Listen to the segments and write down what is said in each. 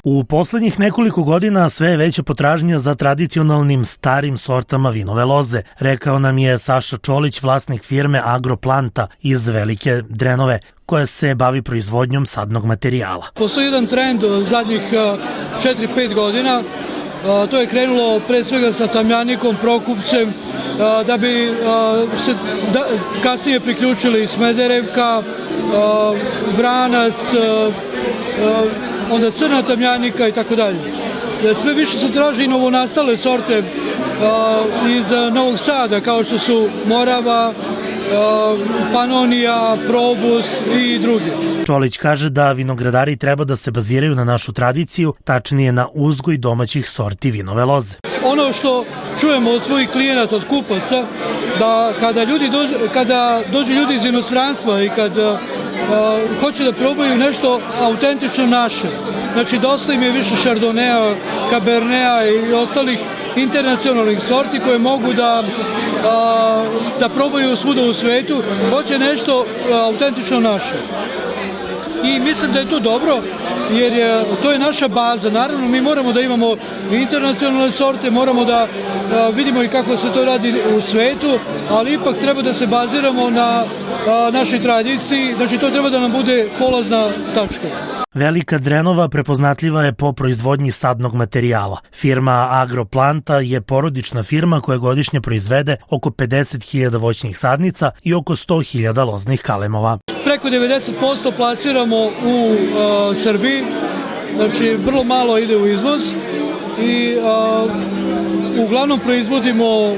U poslednjih nekoliko godina sve je veća potražnja za tradicionalnim starim sortama vinove loze, rekao nam je Saša Čolić, vlasnik firme Agroplanta iz Velike Drenove, koja se bavi proizvodnjom sadnog materijala. Postoji jedan trend zadnjih 4-5 godina, to je krenulo pre svega sa Tamjanikom, Prokupcem, da bi se kasnije priključili Smederevka, Vranac, onda Crna Tamjanika i tako dalje. Sve više se traži i novonastale sorte iz Novog Sada, kao što su Morava, Panonija, Probus i drugi. Čolić kaže da vinogradari treba da se baziraju na našu tradiciju, tačnije na uzgoj domaćih sorti vinove loze. Ono što čujemo od svojih klijenata, od kupaca, da kada dođu ljudi iz inostranstva i kad hoće da probaju nešto autentično naše, znači dosta im je više Chardonnaya, Caberneta i ostalih internacionalnih sorti koje mogu da probaju svuda u svetu, hoće nešto autentično naše. I mislim da je to dobro, jer to je naša baza. Naravno, mi moramo da imamo internacionalne sorte, moramo da vidimo i kako se to radi u svetu, ali ipak treba da se baziramo na našoj tradiciji, znači to treba da nam bude polazna tačka. Velika Drenova prepoznatljiva je po proizvodnji sadnog materijala. Firma Agroplanta je porodična firma koja godišnje proizvede oko 50.000 voćnih sadnica i oko 100.000 loznih kalemova. Preko 90% plasiramo u Srbiji, znači vrlo malo ide u izvoz i uglavnom proizvodimo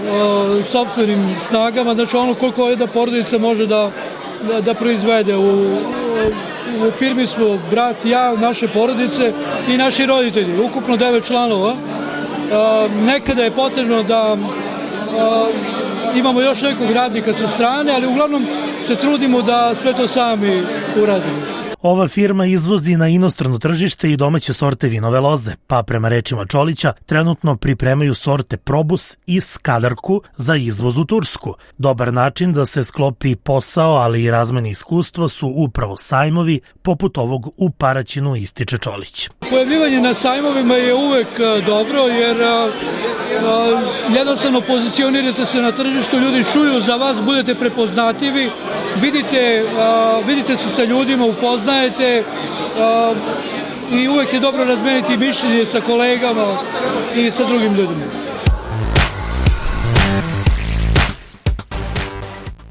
sopstvenim snagama, znači ono koliko jedna porodica može da proizvede. U firmi smo brat, ja, naše porodice i naši roditelji, ukupno 9 članova. Nekada je potrebno da imamo još nekog radnika sa strane, ali uglavnom se trudimo da sve to sami uradimo. Ova firma izvozi na inostrano tržište i domaće sorte vinove loze, pa prema rečima Čolića trenutno pripremaju sorte Probus i Skadarku za izvoz u Tursku. Dobar način da se sklopi posao, ali i razmeni iskustva su upravo sajmovi poput ovog u Paraćinu, ističe Čolić. Pojavljivanje na sajmovima je uvek dobro, jer jednostavno pozicionirate se na tržištu, ljudi čuju za vas, budete prepoznatljivi, vidite se sa ljudima, upoznajete i uvek je dobro razmeniti mišljenje sa kolegama i sa drugim ljudima.